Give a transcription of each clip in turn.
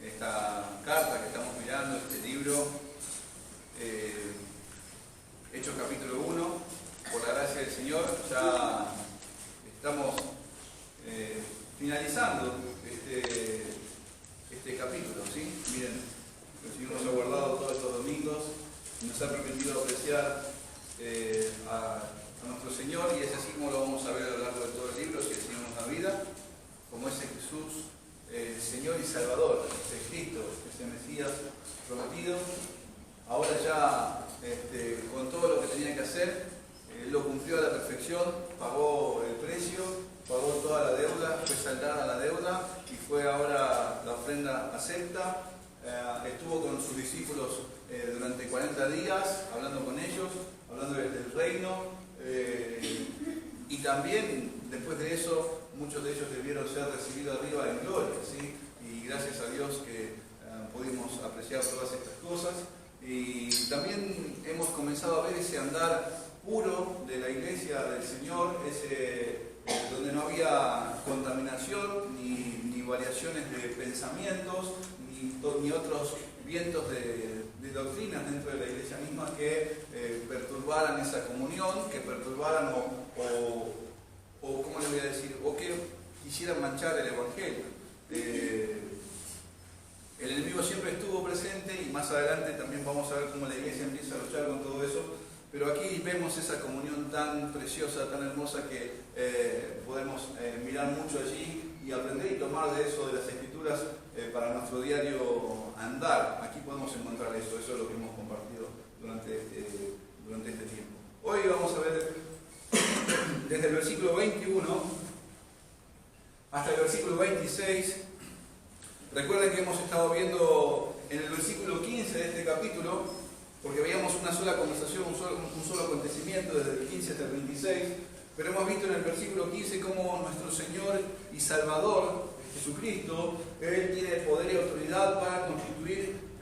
esta carta que estamos mirando, este libro, Hechos capítulo 1, por la gracia del Señor, ya estamos finalizando este capítulo, ¿sí? Miren, el Señor nos ha guardado todos estos domingos, nos ha permitido apreciar a nuestro Señor, y es así como lo vamos a ver a lo largo de todo el libro, si el Señor nos da vida, como ese Jesús, Señor y Salvador, ese Cristo, ese Mesías prometido. Ahora ya, con todo lo que tenía que hacer, lo cumplió a la perfección, pagó el precio, pagó toda la deuda, fue saldada la deuda y fue ahora la ofrenda acepta. Estuvo con sus discípulos durante 40 días, hablando con ellos, hablando del reino, y también después de eso muchos de ellos debieron ser recibidos arriba en gloria, ¿sí? Y gracias a Dios que pudimos apreciar todas estas cosas. Y también hemos comenzado a ver ese andar puro de la iglesia del Señor, donde no había contaminación, ni variaciones de pensamientos, ni otros vientos de doctrinas dentro de la iglesia misma que perturbaran esa comunión, que perturbaran o ¿cómo le voy a decir? O que quisieran manchar el Evangelio. El enemigo siempre estuvo presente y más adelante también vamos a ver cómo la iglesia empieza a luchar con todo eso. Pero aquí vemos esa comunión tan preciosa, tan hermosa que podemos mirar mucho allí y aprender y tomar de eso, de las Escrituras, para nuestro diario andar. Aquí podemos encontrar eso es lo que hemos compartido durante este tiempo. Hoy vamos a ver desde el versículo 21 hasta el versículo 26. Recuerden que hemos estado viendo en el versículo 15 de este capítulo, porque veíamos una sola conversación, un solo acontecimiento desde el 15 hasta el 26, pero hemos visto en el versículo 15 cómo nuestro Señor y Salvador, Jesucristo, Él tiene poder y autoridad para constituir,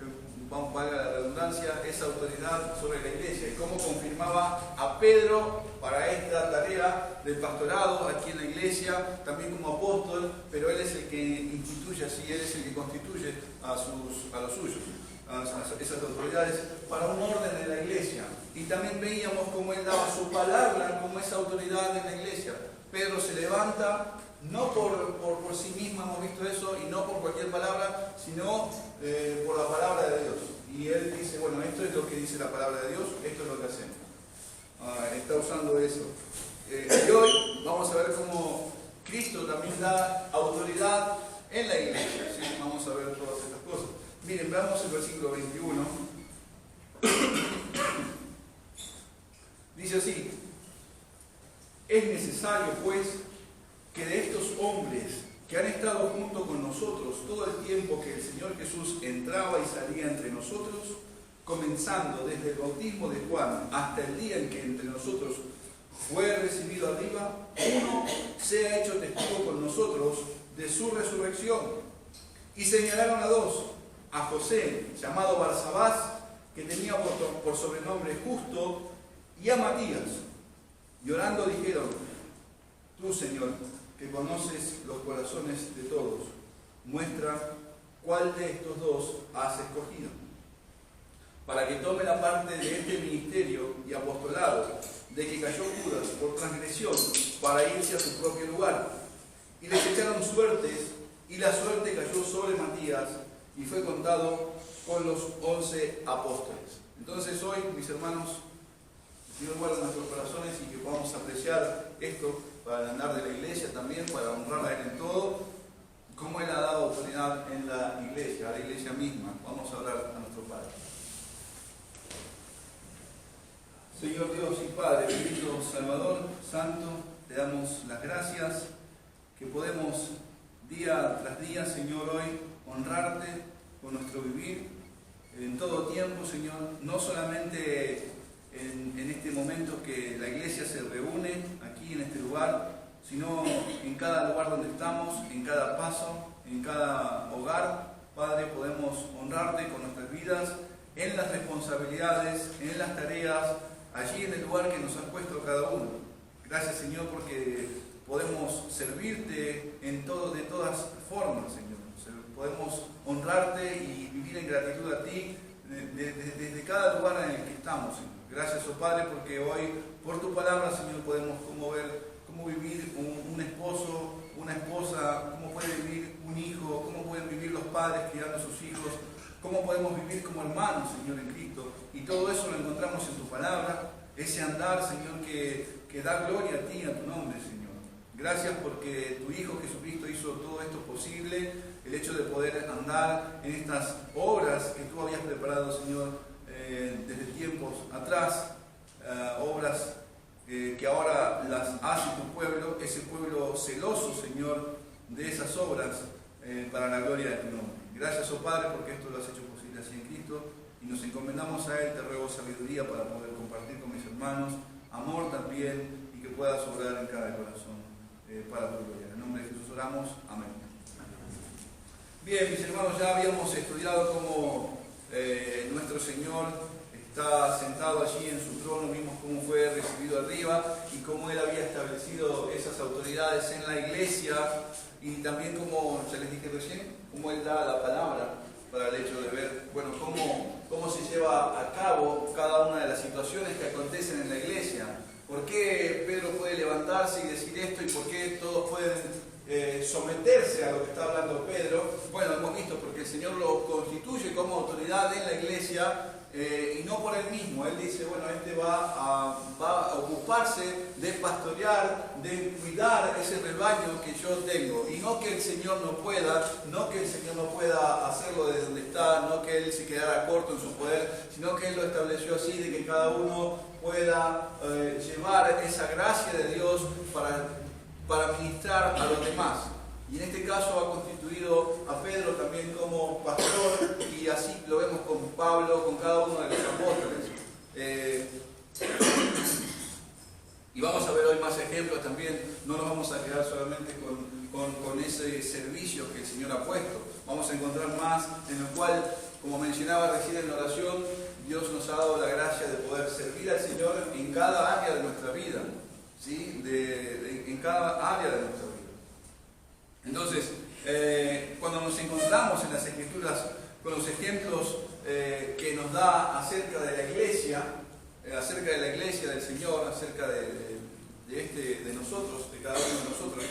valga la redundancia, esa autoridad sobre la iglesia, y cómo confirmaba a Pedro para esta tarea del pastorado aquí en la iglesia, también como apóstol, pero él es el que instituye así, él es el que constituye a los suyos, a esas autoridades para un orden de la iglesia. Y también veíamos cómo él daba su palabra como esa autoridad en la iglesia. Pedro se levanta, no por sí mismo, hemos visto eso, y no por cualquier palabra, sino por la palabra de Dios. Y él dice, bueno, esto es lo que dice la palabra de Dios, esto es lo que hacemos. Está usando eso. Y hoy vamos a ver cómo Cristo también da autoridad en la iglesia, ¿sí? Vamos a ver todas estas cosas. Miren, veamos el versículo 21. Dice así: es necesario, pues, que de estos hombres que han estado junto con nosotros todo el tiempo que el Señor Jesús entraba y salía entre nosotros, comenzando desde el bautismo de Juan hasta el día en que entre nosotros fue recibido arriba, uno sea hecho testigo con nosotros de su resurrección. Y señalaron a dos: a José, llamado Barsabás, que tenía por sobrenombre Justo, y a Matías. Y orando dijeron: tú, Señor, que conoces los corazones de todos, muestra cuál de estos dos has escogido, para que tome la parte de este ministerio y apostolado, de que cayó Judas por transgresión, para irse a su propio lugar. Y les echaron suertes, y la suerte cayó sobre Matías, y fue contado con los 11 apóstoles. Entonces hoy, mis hermanos, el Señor guarda nuestros corazones y que podamos apreciar esto para el andar de la iglesia también, para honrar a Él en todo, cómo Él ha dado autoridad en la iglesia, a la iglesia misma. Vamos a orar a nuestro Padre. Señor Dios y Padre, bendito Salvador, Santo, te damos las gracias que podemos día tras día, Señor, hoy honrarte con nuestro vivir en todo tiempo, Señor, no solamente en este momento que la iglesia se reúne aquí en este lugar, sino en cada lugar donde estamos, en cada paso, en cada hogar. Padre, podemos honrarte con nuestras vidas, en las responsabilidades, en las tareas, allí en el lugar que nos has puesto cada uno. Gracias, Señor, porque podemos servirte de todas formas, Señor. podemos honrarte y vivir en gratitud a ti desde cada lugar en el que estamos, Señor. Gracias, oh Padre, porque hoy, por tu palabra, Señor, podemos cómo vivir un esposo, una esposa, cómo puede vivir un hijo, cómo pueden vivir los padres criando a sus hijos, cómo podemos vivir como hermanos, Señor, en Cristo. Y todo eso lo encontramos en tu palabra, ese andar, Señor, que da gloria a ti y a tu nombre, Señor. Gracias porque tu Hijo Jesucristo hizo todo esto posible, el hecho de poder andar en estas obras que tú habías preparado, Señor, desde tiempos atrás, obras que ahora las hace tu pueblo, ese pueblo celoso, Señor, de esas obras para la gloria de tu nombre. Gracias, oh Padre, porque esto lo has hecho posible así en Cristo y nos encomendamos a Él. Te ruego sabiduría para poder compartir con mis hermanos, amor también, y que pueda sobrar en cada corazón para tu gloria. En el nombre de Jesús oramos. Amén. Bien, mis hermanos, ya habíamos estudiado cómo nuestro Señor está sentado allí en su trono, vimos cómo fue recibido arriba y cómo Él había establecido esas autoridades en la iglesia, y también como ya les dije recién, cómo Él da la palabra para el hecho de ver, bueno, cómo se lleva a cabo cada una de las situaciones que acontecen en la iglesia. ¿Por qué Pedro puede levantarse y decir esto, y por qué todos pueden someterse a lo que está hablando Pedro? Bueno, hemos visto porque el Señor lo constituye como autoridad en la iglesia, y no por él mismo. Él dice, bueno, este va a ocuparse de pastorear, de cuidar ese rebaño que yo tengo, y no que el Señor no pueda hacerlo desde donde está, no que Él se quedara corto en su poder, sino que Él lo estableció así, de que cada uno pueda llevar esa gracia de Dios para ministrar a los demás. Y en este caso ha constituido a Pedro también como pastor, y así lo vemos con Pablo, con cada uno de los apóstoles. Y vamos a ver hoy más ejemplos también. No nos vamos a quedar solamente con ese servicio que el Señor ha puesto. Vamos a encontrar más en el cual, como mencionaba recién en la oración, Dios nos ha dado la gracia de poder servir al Señor en cada área de nuestra vida, ¿sí? En cada área de nuestra vida. Entonces, cuando nos encontramos en las Escrituras con los ejemplos que nos da acerca de la iglesia del Señor, acerca de nosotros, de cada uno de nosotros,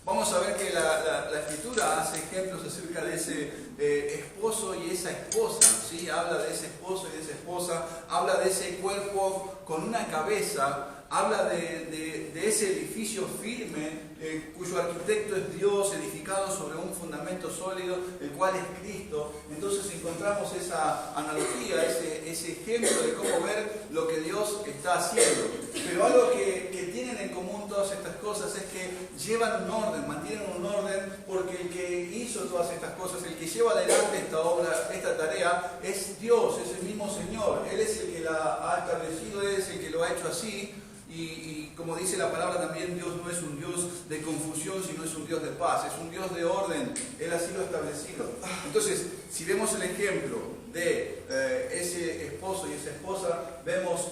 vamos a ver que la Escritura hace ejemplos acerca de ese esposo y esa esposa, ¿sí? Habla de ese esposo y de esa esposa, habla de ese cuerpo con una cabeza, habla de ese edificio firme, cuyo arquitecto es Dios, edificado sobre un fundamento sólido, el cual es Cristo. Entonces encontramos esa analogía, ese ejemplo de cómo ver lo que Dios está haciendo. Pero algo que tienen en común todas estas cosas es que llevan un orden, mantienen un orden, porque el que hizo todas estas cosas, el que lleva adelante esta obra, esta tarea, es Dios, es el mismo Señor. Él es el que la ha establecido, Él es el que lo ha hecho así. Y como dice la palabra también, Dios no es un Dios de confusión, sino es un Dios de paz, es un Dios de orden. Él ha sido establecido. Entonces, si vemos el ejemplo de ese esposo y esa esposa, vemos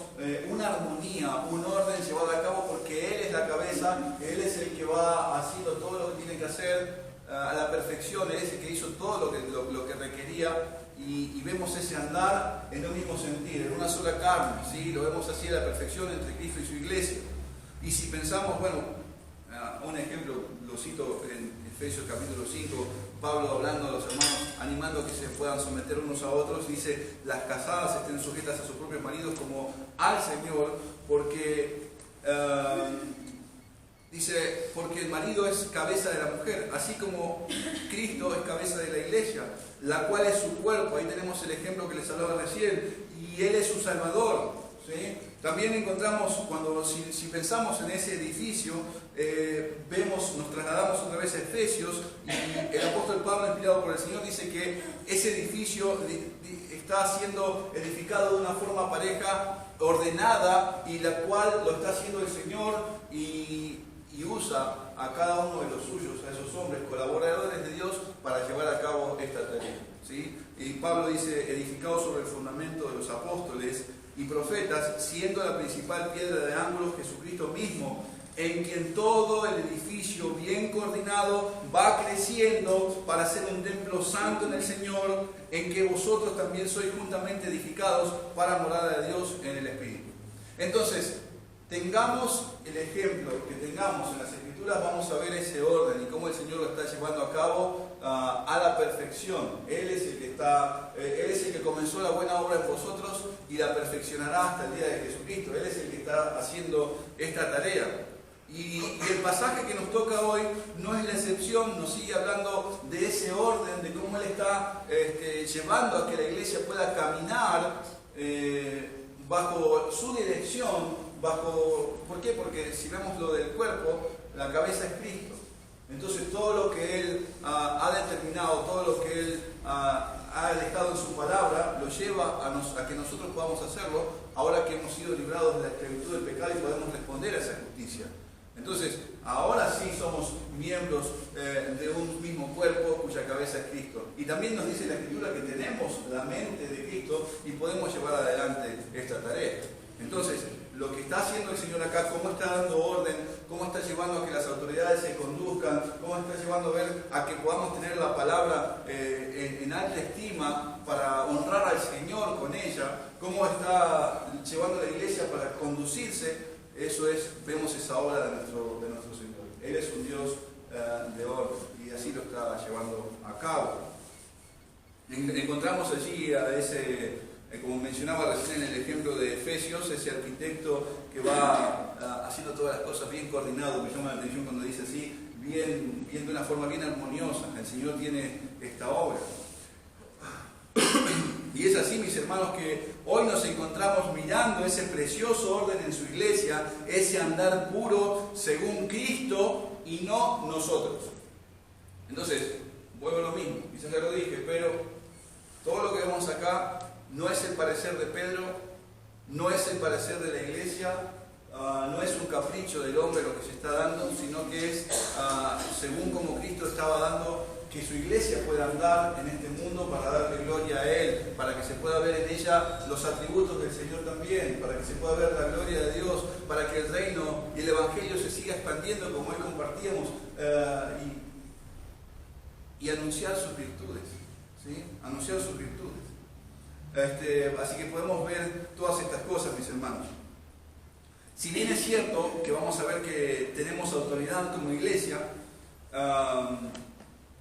una armonía, un orden llevado a cabo, porque Él es la cabeza, Él es el que va haciendo todo lo que tiene que hacer a la perfección, Él es el que hizo todo lo que requería. Y vemos ese andar en un mismo sentir, en una sola carne, ¿sí? Lo vemos así a la perfección entre Cristo y su iglesia. Y si pensamos, bueno, un ejemplo lo cito en Efesios capítulo 5, Pablo hablando a los hermanos, animando a que se puedan someter unos a otros, dice, las casadas estén sujetas a sus propios maridos como al Señor, porque dice, porque el marido es cabeza de la mujer, así como Cristo es cabeza de la iglesia, la cual es su cuerpo. Ahí tenemos el ejemplo que les hablaba recién, y Él es su Salvador, ¿sí? También encontramos, si pensamos en ese edificio, nos trasladamos otra vez a Efesios, y el apóstol Pablo, inspirado por el Señor, dice que ese edificio está siendo edificado de una forma pareja, ordenada, y la cual lo está haciendo el Señor, y usa a cada uno de los suyos, a esos hombres, colaboradores de Dios, para llevar a cabo esta tarea, ¿sí? Y Pablo dice, edificado sobre el fundamento de los apóstoles y profetas, siendo la principal piedra de ángulo Jesucristo mismo, en quien todo el edificio bien coordinado va creciendo para ser un templo santo en el Señor, en que vosotros también sois juntamente edificados para morada de Dios en el Espíritu. Entonces, tengamos el ejemplo que tengamos en las Escrituras, vamos a ver ese orden y cómo el Señor lo está llevando a cabo a la perfección. Él es el que comenzó la buena obra en vosotros y la perfeccionará hasta el día de Jesucristo. Él es el que está haciendo esta tarea. Y el pasaje que nos toca hoy no es la excepción, nos sigue hablando de ese orden, de cómo Él está llevando a que la iglesia pueda caminar bajo su dirección, ¿por qué? Porque si vemos lo del cuerpo, la cabeza es Cristo. Entonces todo lo que Él ha determinado, todo lo que Él ha dejado en su palabra, lo lleva a que nosotros podamos hacerlo, ahora que hemos sido librados de la esclavitud del pecado y podemos responder a esa justicia. Entonces, ahora sí somos miembros de un mismo cuerpo cuya cabeza es Cristo. Y también nos dice la Escritura que tenemos la mente de Cristo y podemos llevar adelante esta tarea. Entonces, lo que está haciendo el Señor acá, cómo está dando orden, cómo está llevando a que las autoridades se conduzcan, cómo está llevando a que podamos tener la palabra en alta estima para honrar al Señor con ella, cómo está llevando a la iglesia para conducirse. Eso es, vemos esa obra de nuestro Señor. Él es un Dios de orden y así lo está llevando a cabo. Encontramos allí a ese, como mencionaba recién en el ejemplo de Efesios, ese arquitecto que va haciendo todas las cosas bien coordinado. Me llama la atención cuando dice así, bien de una forma bien armoniosa. El Señor tiene esta obra. Y es así, mis hermanos, que hoy nos encontramos mirando ese precioso orden en su iglesia, ese andar puro según Cristo y no nosotros. Entonces, vuelvo a lo mismo, quizás ya lo dije, pero todo lo que vemos acá no es el parecer de Pedro, no es el parecer de la iglesia, no es un capricho del hombre lo que se está dando, sino que es según como Cristo estaba dando que su iglesia pueda andar en este mundo para darle gloria a Él, para que se pueda ver en ella los atributos del Señor también, para que se pueda ver la gloria de Dios, para que el reino y el evangelio se siga expandiendo como hoy compartíamos y anunciar sus virtudes, ¿sí? Anunciar sus virtudes. Así que podemos ver todas estas cosas, mis hermanos. Si bien es cierto que vamos a ver que tenemos autoridad como iglesia,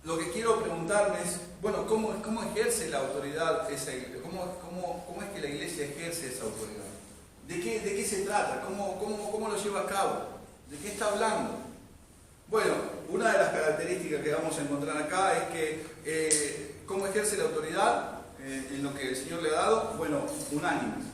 lo que quiero preguntarme es, bueno, ¿cómo ejerce la autoridad esa iglesia? ¿Cómo es que la iglesia ejerce esa autoridad? ¿De qué se trata? ¿Cómo lo lleva a cabo? ¿De qué está hablando? Bueno, una de las características que vamos a encontrar acá es que ¿cómo ejerce la autoridad en lo que el Señor le ha dado? Bueno, unánimes,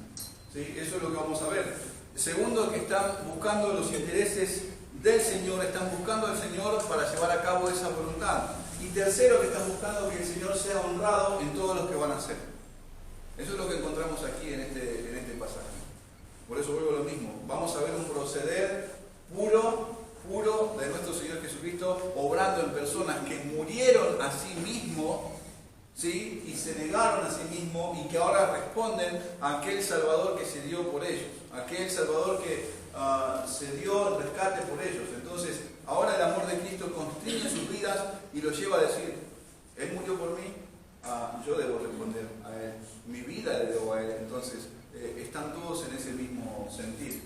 ¿sí? Eso es lo que vamos a ver. Segundo, que están buscando los intereses del Señor, están buscando al Señor para llevar a cabo esa voluntad. Y tercero, que están buscando que el Señor sea honrado en todo lo que van a hacer. Eso es lo que encontramos aquí en este pasaje. Por eso vuelvo a lo mismo. Vamos a ver un proceder puro de nuestro Señor Jesucristo, obrando en personas que murieron a sí mismos, ¿sí? Y se negaron a sí mismos y que ahora responden a aquel Salvador que se dio por ellos, aquel Salvador que se dio el rescate por ellos. Entonces, ahora el amor de Cristo constriñe sus vidas y los lleva a decir, Él murió por mí, yo debo responder a Él, mi vida le debo a Él. Entonces, están todos en ese mismo sentido,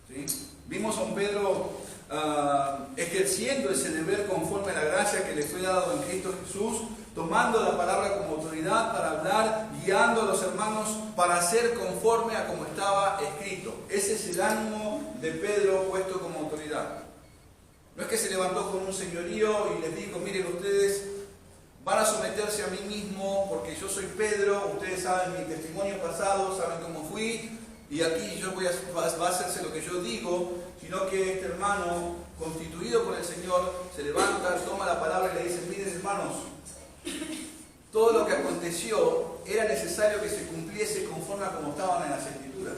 ¿sí? Vimos a un Pedro ejerciendo ese deber conforme a la gracia que le fue dado en Cristo Jesús, tomando la palabra como autoridad para hablar, guiando a los hermanos para hacer conforme a como estaba escrito. Ese es el ánimo de Pedro puesto como autoridad. No es que se levantó con un señorío y les dijo, miren ustedes, van a someterse a mí mismo porque yo soy Pedro, ustedes saben mi testimonio pasado, saben cómo fui, y aquí yo va a hacerse lo que yo digo, sino que este hermano, constituido por el Señor, se levanta, toma la palabra y le dice, miren hermanos, todo lo que aconteció era necesario que se cumpliese conforme a como estaban en las Escrituras.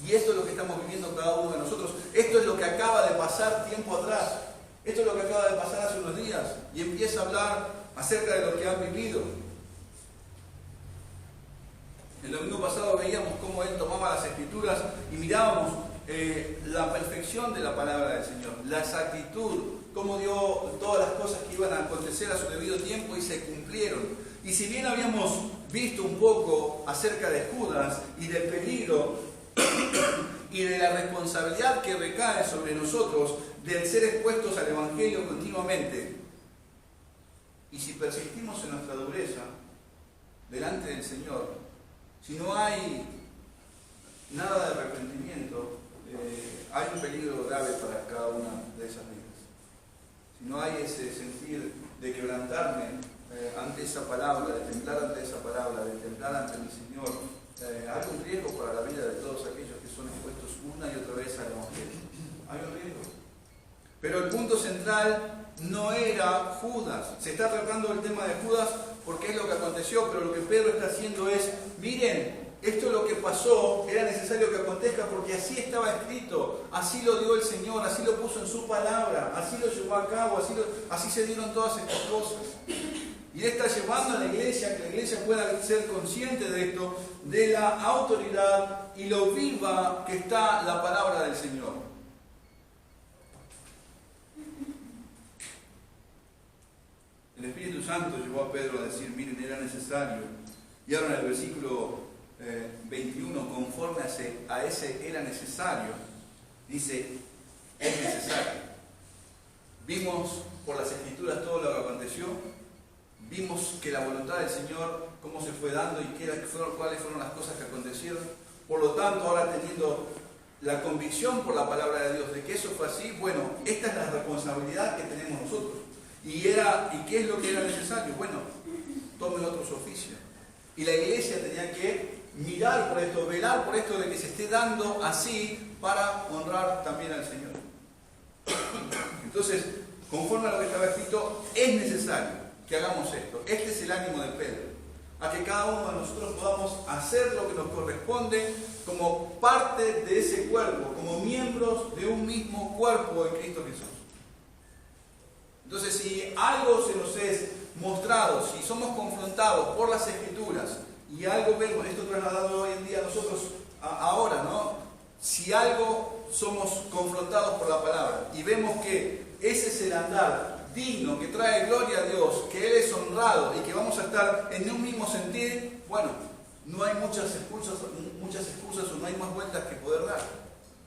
Y esto es lo que estamos viviendo cada uno de nosotros. Esto es lo que acaba de pasar tiempo atrás. Esto es lo que acaba de pasar hace unos días. Y empieza a hablar acerca de lo que han vivido. El domingo pasado veíamos cómo él tomaba las Escrituras y mirábamos la perfección de la palabra del Señor, la exactitud, cómo dio todas las cosas que iban a acontecer a su debido tiempo y se cumplieron. Y si bien habíamos visto un poco acerca de Judas y del peligro y de la responsabilidad que recae sobre nosotros del ser expuestos al Evangelio continuamente, y si persistimos en nuestra dureza delante del Señor, si no hay nada de arrepentimiento, hay un peligro grave para cada una de esas vidas. Si no hay ese sentir de quebrantarme ante esa palabra, de temblar ante esa palabra, de temblar ante mi Señor, hay un riesgo para la vida de todos aquellos que son expuestos una y otra vez al Evangelio. Hay un riesgo. Pero el punto central no era Judas. Se está tratando el tema de Judas porque es lo que aconteció, pero lo que Pedro está haciendo es, miren, esto es lo que pasó, era necesario que acontezca porque así estaba escrito, así lo dio el Señor, así lo puso en su palabra, así lo llevó a cabo, así se dieron todas estas cosas. Y él está llevando a la iglesia, que la iglesia pueda ser consciente de esto, de la autoridad y lo viva que está la palabra del Señor. El Espíritu Santo llevó a Pedro a decir, miren, era necesario. Y ahora en el versículo 21, conforme a ese era necesario, dice, es necesario. Vimos por las Escrituras todo lo que aconteció, vimos que la voluntad del Señor, cómo se fue dando y cuáles fueron las cosas que acontecieron. Por lo tanto, ahora teniendo la convicción por la palabra de Dios de que eso fue así, bueno, esta es la responsabilidad que tenemos nosotros. ¿Y qué es lo que era necesario? Bueno, tomen otros oficios. Y la iglesia tenía que mirar por esto, velar por esto de que se esté dando así para honrar también al Señor. Entonces, conforme a lo que estaba escrito, es necesario que hagamos esto. Este es el ánimo de Pedro, a que cada uno de nosotros podamos hacer lo que nos corresponde como parte de ese cuerpo, como miembros de un mismo cuerpo en Cristo Jesús. Entonces, si algo se nos es mostrado, si somos confrontados por las Escrituras y algo vemos, esto trasladado hoy en día a nosotros ahora, ¿no? Si algo somos confrontados por la palabra y vemos que ese es el andar digno, que trae gloria a Dios, que Él es honrado y que vamos a estar en un mismo sentir, bueno, no hay muchas excusas o no hay más vueltas que poder dar.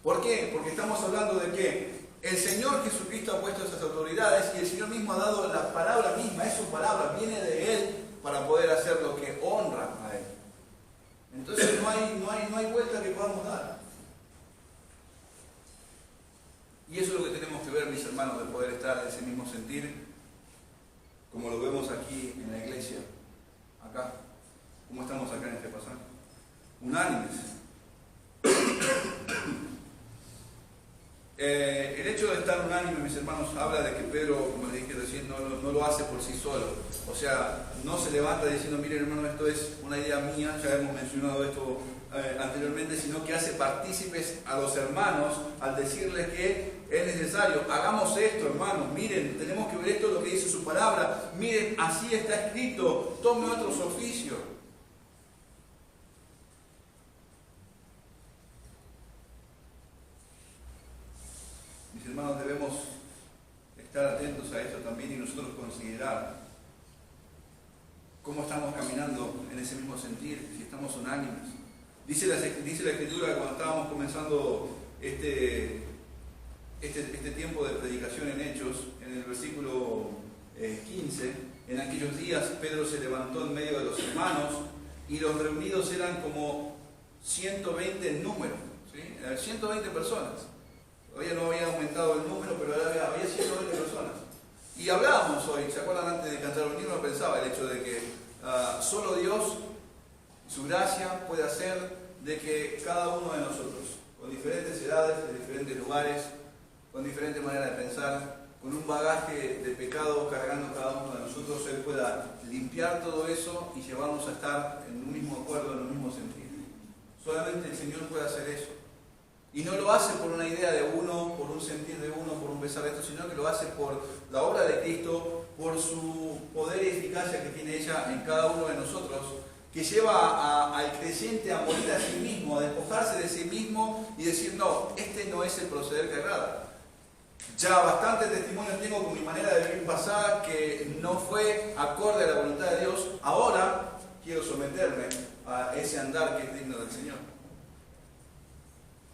¿Por qué? Porque estamos hablando de que el Señor Jesucristo ha puesto esas autoridades y el Señor mismo ha dado la palabra misma, es su palabra, viene de Él para poder hacer lo que honra a Él. Entonces no hay vuelta que podamos dar. Y eso es lo que tenemos que ver, mis hermanos, de poder estar en ese mismo sentir, como lo vemos aquí en la iglesia, acá, como estamos acá en este pasaje. Unánimes. El hecho de estar unánime, mis hermanos, habla de que Pedro, como les dije recién, no lo hace por sí solo. O sea, no se levanta diciendo, miren hermano, esto es una idea mía, ya hemos mencionado esto anteriormente, sino que hace partícipes a los hermanos al decirles que es necesario, hagamos esto hermanos, miren, tenemos que ver esto, lo que dice su palabra, miren, así está escrito, tome otros oficios. Mis hermanos, debemos estar atentos a esto también y nosotros considerar cómo estamos caminando en ese mismo sentir, si estamos unánimes. Dice la Escritura que cuando estábamos comenzando este tiempo de predicación en Hechos, en el versículo 15, en aquellos días Pedro se levantó en medio de los hermanos y los reunidos eran como 120 en número, ¿sí? 120 personas. Todavía no había aumentado el número, pero había 120 personas. Y hablábamos hoy, ¿se acuerdan? Antes de cantar un himno pensaba el hecho de que solo Dios, su gracia, puede hacer de que cada uno de nosotros, con diferentes edades, de diferentes lugares, con diferentes maneras de pensar, con un bagaje de pecado cargando cada uno de nosotros, Él pueda limpiar todo eso y llevarnos a estar en un mismo acuerdo, en un mismo sentido. Solamente el Señor puede hacer eso. Y no lo hace por una idea de uno, por un sentir de uno, por un pensar de esto, sino que lo hace por la obra de Cristo, por su poder y eficacia que tiene ella en cada uno de nosotros, que lleva al creyente a morir a sí mismo, a despojarse de sí mismo y decir, no, este no es el proceder que agrada. Ya bastante testimonio tengo con mi manera de vivir pasada que no fue acorde a la voluntad de Dios. Ahora quiero someterme a ese andar que es digno del Señor.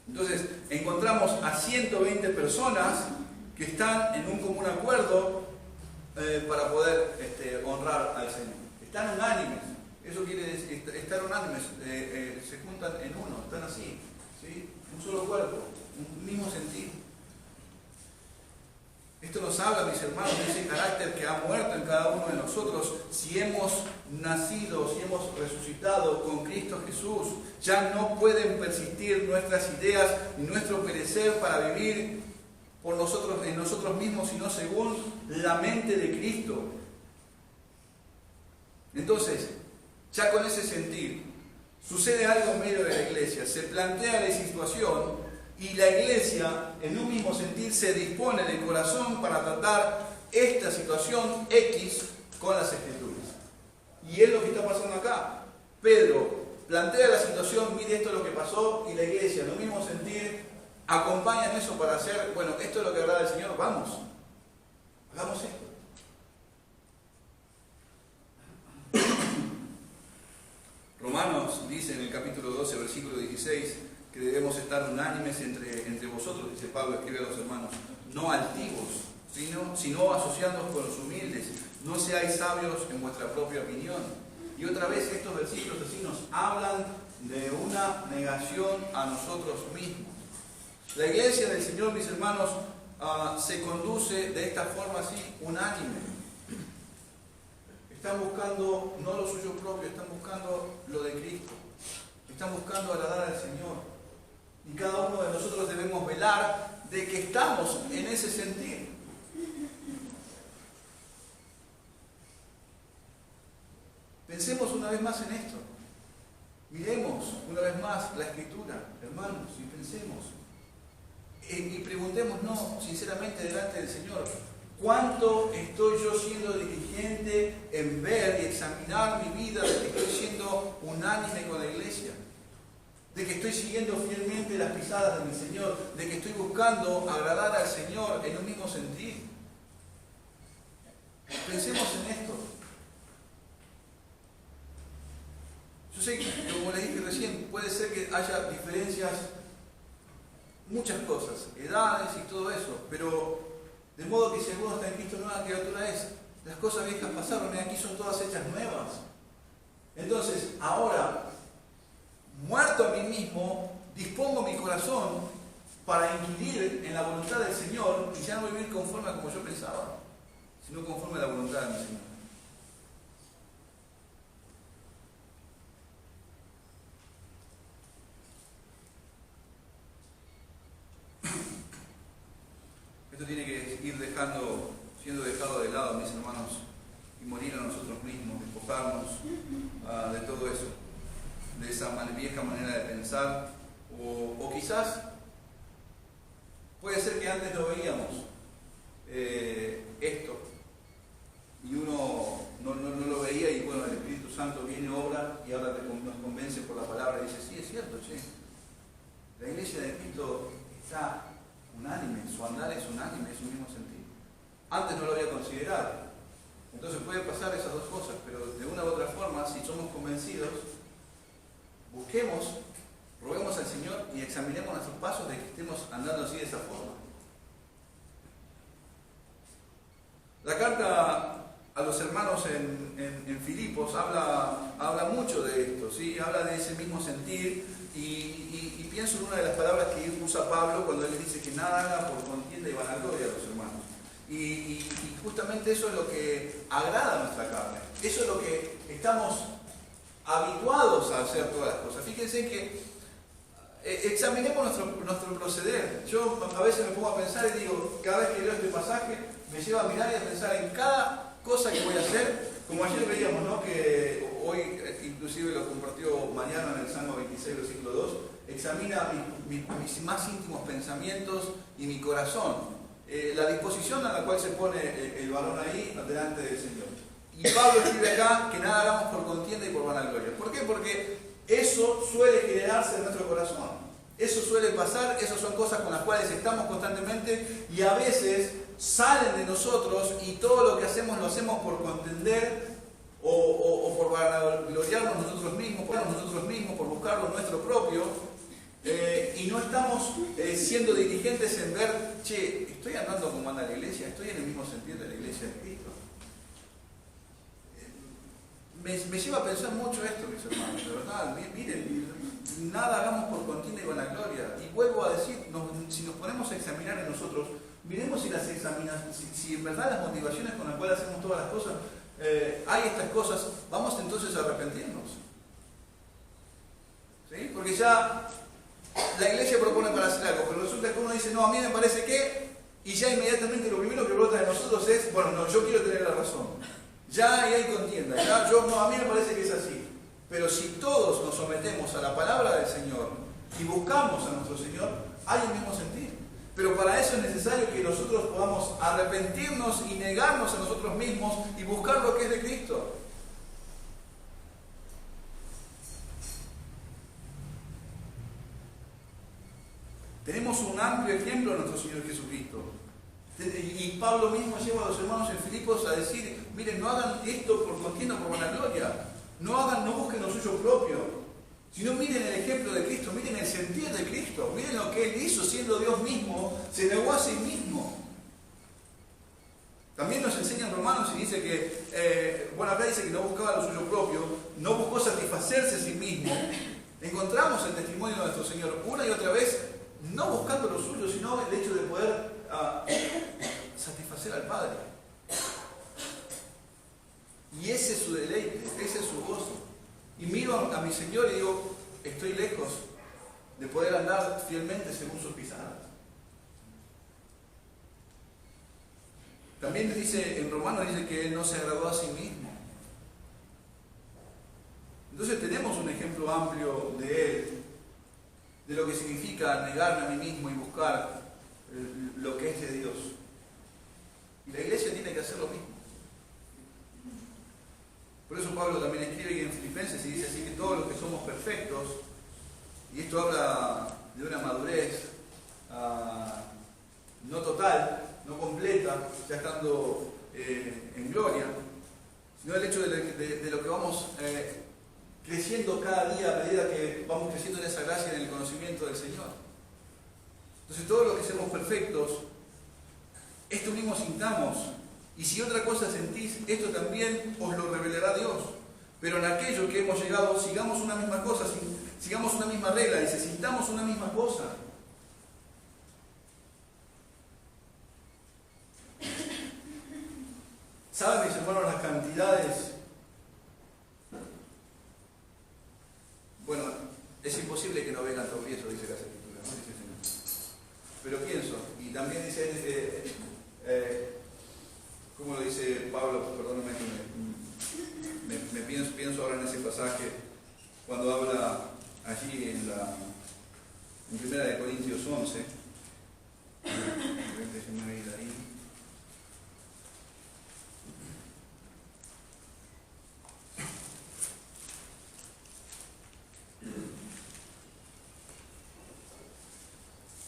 Entonces encontramos a 120 personas que están en un común acuerdo para poder honrar al Señor. Están unánimes. Eso quiere decir, estar unánimes, se juntan en uno, están así, ¿sí? Un solo cuerpo, un mismo sentido. Esto nos habla, mis hermanos, de ese carácter que ha muerto en cada uno de nosotros. Si hemos nacido, si hemos resucitado con Cristo Jesús, ya no pueden persistir nuestras ideas y nuestro perecer para vivir por nosotros, en nosotros mismos, sino según la mente de Cristo. Entonces, ya con ese sentir, sucede algo en medio de la iglesia, se plantea la situación y la iglesia, en un mismo sentir, se dispone de corazón para tratar esta situación X con las Escrituras. Y es lo que está pasando acá. Pedro plantea la situación, mire esto es lo que pasó, y la iglesia, en un mismo sentir, acompaña en eso para hacer, bueno, esto es lo que agrada al Señor, vamos, hagamos esto. Romanos dice en el capítulo 12, versículo 16, que debemos estar unánimes entre vosotros, dice Pablo, escribe a los hermanos, no altivos, sino asociándoos con los humildes, no seáis sabios en vuestra propia opinión. Y otra vez estos versículos así nos hablan de una negación a nosotros mismos. La iglesia del Señor, mis hermanos, se conduce de esta forma así, unánime. Están buscando no lo suyo propio, están buscando lo de Cristo. Están buscando agradar al Señor. Y cada uno de nosotros debemos velar de que estamos en ese sentir. Pensemos una vez más en esto. Miremos una vez más la Escritura, hermanos, y pensemos. Y preguntémonos sinceramente delante del Señor, ¿cuánto estoy yo siendo diligente en ver y examinar mi vida, de que estoy siendo unánime con la iglesia? De que estoy siguiendo fielmente las pisadas de mi Señor, de que estoy buscando agradar al Señor en un mismo sentir. Pensemos en esto. Yo sé que, como les dije recién, puede ser que haya diferencias, muchas cosas, edades y todo eso, pero de modo que si alguno está en Cristo, nueva criatura es. Las cosas viejas pasaron y aquí son todas hechas nuevas. Entonces, ahora, muerto a mí mismo, dispongo mi corazón para inquirir en la voluntad del Señor y ya no vivir conforme a como yo pensaba, sino conforme a la voluntad de mi Señor. Esto tiene que ir siendo dejado de lado, mis hermanos, y morir a nosotros mismos, despojarnos de todo eso, de esa vieja manera de pensar, o quizás puede ser que antes lo veíamos, esto, y uno no lo veía y bueno, el Espíritu Santo viene, obra y ahora nos convence por la palabra y dice, sí, es cierto, che, la iglesia de Cristo está unánime, su andar es unánime, es un mismo sentido. Antes no lo había considerado. Entonces puede pasar esas dos cosas, pero de una u otra forma, si somos convencidos, busquemos, roguemos al Señor y examinemos nuestros pasos de que estemos andando así de esa forma. La carta a los hermanos en Filipos habla mucho de esto, ¿sí? Habla de ese mismo sentir. Y pienso en una de las palabras que usa Pablo cuando él dice que nada haga por contienda y vanagloria a los hermanos. Y justamente eso es lo que agrada a nuestra carne. Eso es lo que estamos habituados a hacer todas las cosas. Fíjense que examinemos nuestro proceder. Yo a veces me pongo a pensar y digo, cada vez que leo este pasaje, me lleva a mirar y a pensar en cada cosa que voy a hacer. Como ayer veíamos, ¿no? Que hoy inclusive lo compartió Mariano en el Salmo 26, versículo 2, examina mis más íntimos pensamientos y mi corazón, la disposición a la cual se pone el varón ahí delante del Señor. Y Pablo escribe acá que nada hagamos por contienda y por vanagloria. ¿Por qué? Porque eso suele generarse en nuestro corazón. Eso suele pasar, esas son cosas con las cuales estamos constantemente y a veces salen de nosotros y todo lo que hacemos lo hacemos por contender o por vanagloriarnos nosotros mismos, por buscar lo nuestro propio y no estamos siendo diligentes en ver, che, estoy andando como anda la iglesia, estoy en el mismo sentido de la iglesia de Cristo. Me lleva a pensar mucho esto, mis hermanos, de verdad. Miren, nada hagamos por contienda y vanagloria. Y vuelvo a decir, si nos ponemos a examinar en nosotros, miremos si en verdad las motivaciones con las cuales hacemos todas las cosas, hay estas cosas, vamos entonces a arrepentirnos. ¿Sí? Porque ya la iglesia propone para hacer algo, pero resulta que uno dice, no, a mí me parece que, y ya inmediatamente lo primero que brota de nosotros es, bueno, no, yo quiero tener la razón. Ya ahí hay contienda, a mí me parece que es así. Pero si todos nos sometemos a la palabra del Señor y buscamos a nuestro Señor, hay el mismo sentir. Pero para eso es necesario que nosotros podamos arrepentirnos y negarnos a nosotros mismos y buscar lo que es de Cristo. Tenemos un amplio ejemplo de nuestro Señor Jesucristo. Y Pablo mismo lleva a los hermanos en Filipos a decir, miren, no hagan esto por contienda o por vanagloria, no busquen lo suyo propio, sino miren el ejemplo de Cristo, miren el sentir de Cristo, miren lo que Él hizo siendo Dios mismo, se negó a sí mismo. También nos enseña en Romanos y dice que, acá dice que no buscaba lo suyo propio, no buscó satisfacerse a sí mismo. Encontramos el testimonio de nuestro Señor una y otra vez, no buscando lo suyo, sino el hecho de poder satisfacer al Padre. Y ese es su deleite, ese es su gozo. Y miro a mi Señor y digo, estoy lejos de poder andar fielmente según sus pisadas. También dice, en Romanos dice que Él no se agradó a sí mismo. Entonces tenemos un ejemplo amplio de Él, de lo que significa negarme a mí mismo y buscar lo que es de Dios. Y la iglesia tiene que hacer lo mismo. Por eso Pablo también escribe en Filipenses y dice así que todos los que somos perfectos, y esto habla de una madurez no total, no completa, ya estando en gloria, sino el hecho de lo que vamos creciendo cada día a medida que vamos creciendo en esa gracia y en el conocimiento del Señor. Entonces todos los que seamos perfectos, esto mismo sintamos. Y si otra cosa sentís, esto también os lo revelará Dios. Pero en aquello que hemos llegado, sigamos una misma cosa, sigamos una misma regla, dice, sintamos una misma cosa. ¿Saben, mis hermanos, las cantidades? Bueno, es imposible que no vengan tropiezos, dice la Escritura, ¿no? Dice el Señor. Pero pienso, y también dice, ¿cómo lo dice Pablo? Perdóname que pienso ahora en ese pasaje, cuando habla allí en 1 Corintios 11, déjenme ir ahí.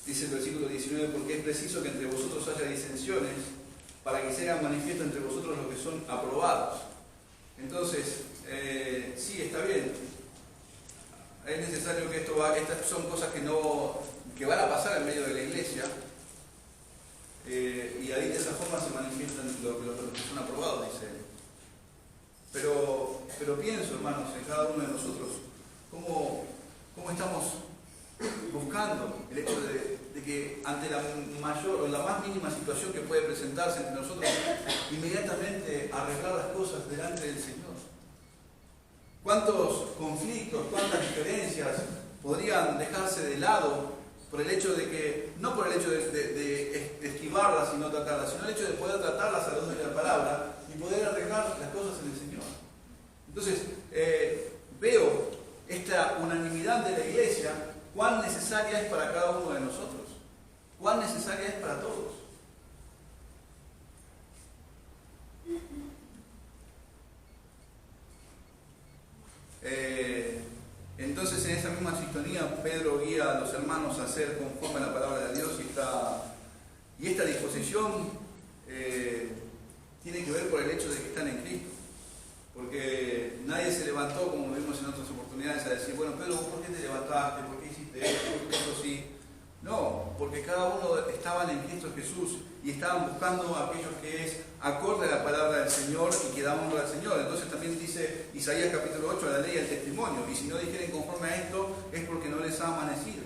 Dice el versículo 19, porque es preciso que entre vosotros haya disensiones, para que se hagan manifiesto entre vosotros los que son aprobados. Entonces, sí, está bien. Es necesario que estas son cosas que van a pasar en medio de la iglesia, y ahí de esa forma se manifiestan los que son aprobados, dice él. Pero pienso, hermanos, en cada uno de nosotros, cómo estamos buscando el hecho de que ante la mayor o la más mínima situación que puede presentarse entre nosotros, inmediatamente arreglar las cosas delante del Señor. ¿Cuántos conflictos, cuántas diferencias podrían dejarse de lado por el hecho de que, no por el hecho de esquivarlas y no tratarlas, sino el hecho de poder tratarlas a la luz de la palabra y poder arreglar las cosas en el Señor? Entonces, veo esta unanimidad de la iglesia, cuán necesaria es para cada uno de nosotros, cuán necesaria es para todos. Entonces, en esa misma sintonía, Pedro guía a los hermanos a hacer conforme a la palabra de Dios, y esta disposición tiene que ver por el hecho de que están en Cristo. Porque nadie se levantó, como vimos en otras oportunidades, a decir, bueno, Pedro, ¿por qué te levantaste? ¿Por qué hiciste esto? ¿Por qué esto sí? No, porque cada uno estaban en Cristo Jesús y estaban buscando a aquellos que es acorde a la palabra del Señor y que daban honra al Señor. Entonces también dice Isaías capítulo 8, la ley y el testimonio. Y si no dijeren conforme a esto, es porque no les ha amanecido.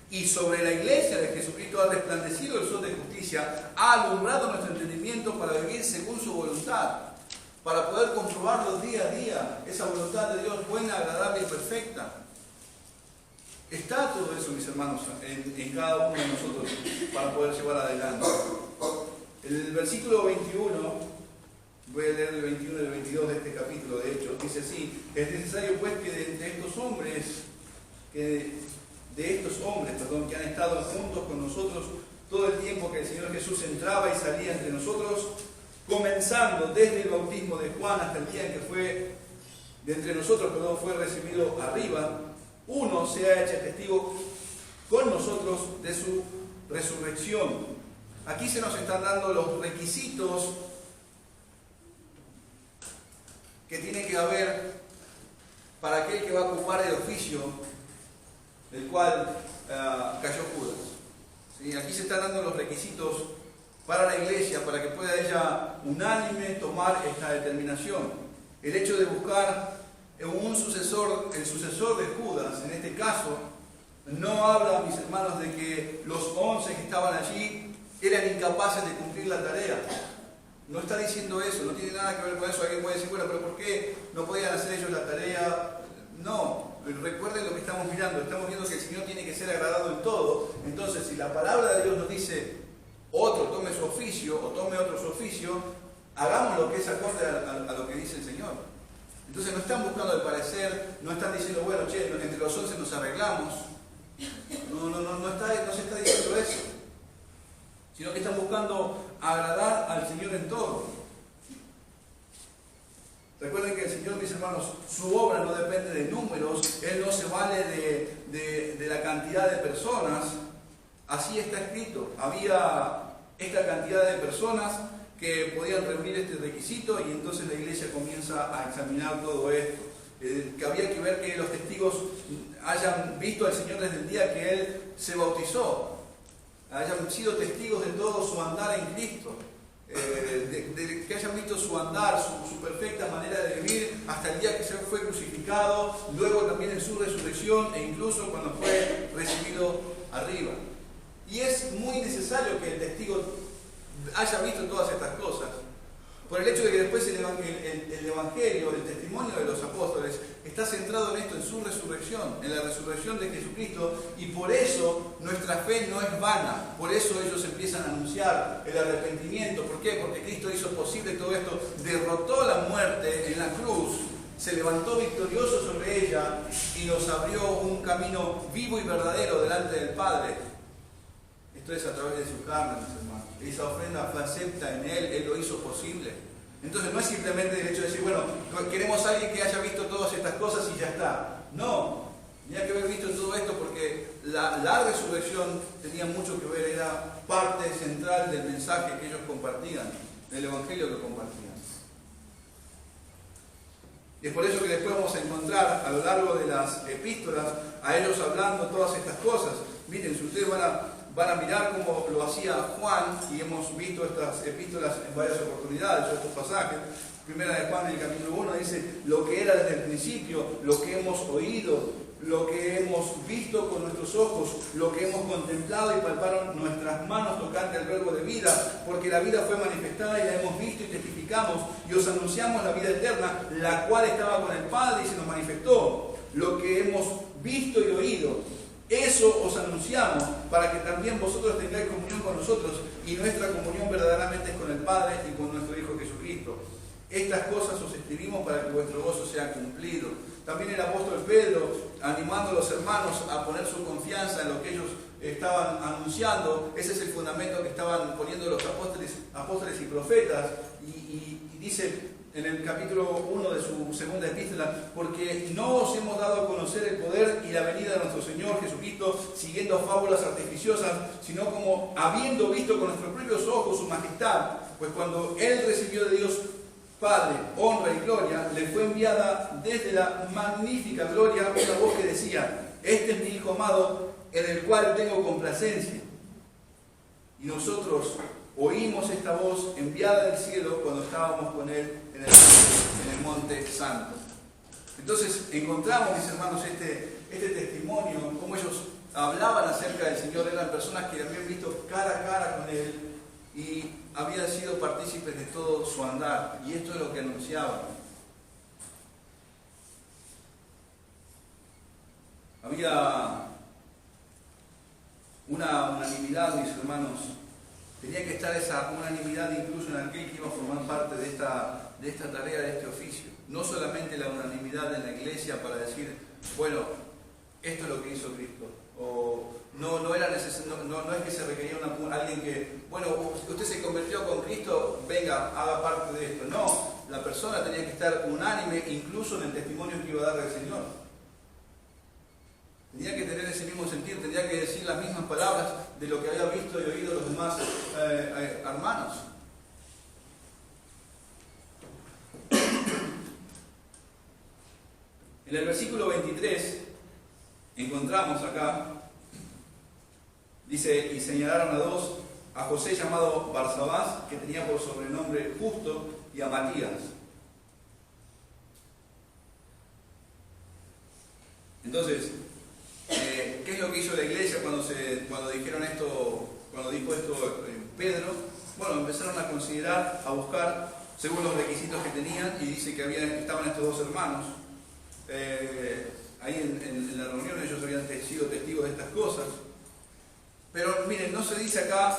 Y sobre la iglesia de Jesucristo ha resplandecido el sol de justicia, ha alumbrado nuestro entendimiento para vivir según su voluntad, para poder comprobarlo día a día, esa voluntad de Dios buena, agradable y perfecta. Está todo eso, mis hermanos, en cada uno de nosotros para poder llevar adelante. El versículo 21, voy a leer el 21 y el 22 de este capítulo, de hecho, dice así: es necesario pues que de estos hombres que han estado juntos con nosotros todo el tiempo que el Señor Jesús entraba y salía entre nosotros, comenzando desde el bautismo de Juan hasta el día en que fue recibido arriba, uno sea hecho testigo con nosotros de su resurrección. Aquí se nos están dando los requisitos que tiene que haber para aquel que va a ocupar el oficio del cual cayó Judas. ¿Sí? Aquí se están dando los requisitos para la iglesia, para que pueda ella unánime tomar esta determinación. El hecho de buscar un sucesor, el sucesor de Judas, en este caso, no habla, mis hermanos, de que los 11 que estaban allí eran incapaces de cumplir la tarea. No está diciendo eso, no tiene nada que ver con eso. Alguien puede decir, bueno, pero ¿por qué no podían hacer ellos la tarea? No, recuerden lo que estamos mirando. Estamos viendo que el Señor tiene que ser agradado en todo. Entonces, si la palabra de Dios nos dice, otro tome su oficio o tome otro su oficio, hagamos lo que es acorde a lo que dice el Señor. Entonces no están buscando el parecer, no están diciendo, bueno, che, entre los 11 nos arreglamos. No se está diciendo eso. Sino que están buscando agradar al Señor en todo. Recuerden que el Señor, mis hermanos, su obra no depende de números, Él no se vale de la cantidad de personas. Así está escrito. Había esta cantidad de personas que podían reunir este requisito y entonces la iglesia comienza a examinar todo esto. Que había que ver que los testigos hayan visto al Señor desde el día que Él se bautizó, hayan sido testigos de todo su andar en Cristo, que hayan visto su andar, su perfecta manera de vivir hasta el día que se fue crucificado, luego también en su resurrección e incluso cuando fue recibido arriba. Y es muy necesario que el testigo haya visto todas estas cosas, por el hecho de que después el Evangelio, el testimonio de los apóstoles, está centrado en esto, en su resurrección, en la resurrección de Jesucristo, y por eso nuestra fe no es vana, por eso ellos empiezan a anunciar el arrepentimiento. ¿Por qué? Porque Cristo hizo posible todo esto, derrotó la muerte en la cruz, se levantó victorioso sobre ella y nos abrió un camino vivo y verdadero delante del Padre. Esto es a través de su carne, mis hermanos. Esa ofrenda fue acepta en Él lo hizo posible. Entonces no es simplemente el hecho de decir, bueno, queremos a alguien que haya visto todas estas cosas y ya está. No, tenía que haber visto todo esto porque la resurrección tenía mucho que ver, era parte central del mensaje que ellos compartían, del Evangelio que compartían. Y es por eso que después vamos a encontrar a lo largo de las epístolas a ellos hablando todas estas cosas. Miren, si ustedes van a mirar cómo lo hacía Juan, y hemos visto estas epístolas en varias oportunidades, estos pasajes. Primera de Juan, en el capítulo 1, dice, lo que era desde el principio, lo que hemos oído, lo que hemos visto con nuestros ojos, lo que hemos contemplado y palparon nuestras manos tocante al verbo de vida, porque la vida fue manifestada y la hemos visto y testificamos, y os anunciamos la vida eterna, la cual estaba con el Padre y se nos manifestó. Lo que hemos visto y oído, eso os anunciamos, para que también vosotros tengáis comunión con nosotros, y nuestra comunión verdaderamente es con el Padre y con nuestro Hijo Jesucristo. Estas cosas os escribimos para que vuestro gozo sea cumplido. También el apóstol Pedro, animando a los hermanos a poner su confianza en lo que ellos estaban anunciando, ese es el fundamento que estaban poniendo los apóstoles y profetas, y dice, en el capítulo 1 de su segunda epístola, porque no os hemos dado a conocer el poder y la venida de nuestro Señor Jesucristo siguiendo fábulas artificiosas, sino como habiendo visto con nuestros propios ojos su majestad, pues cuando Él recibió de Dios Padre honra y gloria, le fue enviada desde la magnífica gloria una voz que decía: este es mi Hijo amado, en el cual tengo complacencia. Y nosotros oímos esta voz enviada del cielo cuando estábamos con Él en el Monte Santo. Entonces encontramos, mis hermanos, este testimonio, cómo ellos hablaban acerca del Señor. Eran personas que habían visto cara a cara con Él y habían sido partícipes de todo su andar. Y esto es lo que anunciaban. Había una unanimidad, mis hermanos. Tenía que estar esa unanimidad incluso en aquel que iba a formar parte de esta tarea, de este oficio. No solamente la unanimidad en la iglesia para decir, bueno, esto es lo que hizo Cristo. O no era necesario, no es que se requería alguien que, bueno, usted se convirtió con Cristo, venga, haga parte de esto. No, la persona tenía que estar unánime incluso en el testimonio que iba a dar del Señor. Tenía que tener ese mismo sentido, tenía que decir las mismas palabras de lo que había visto y oído los demás hermanos. En el versículo 23 encontramos acá, dice, y señalaron a dos, a José llamado Barsabás, que tenía por sobrenombre Justo, y a Matías. Entonces, ¿qué es lo que hizo la iglesia cuando dijeron esto, cuando dijo esto Pedro? Bueno, empezaron a considerar, a buscar según los requisitos que tenían, y dice que estaban estos dos hermanos. Ahí en la reunión ellos habían sido testigos de estas cosas. Pero miren, no se dice acá,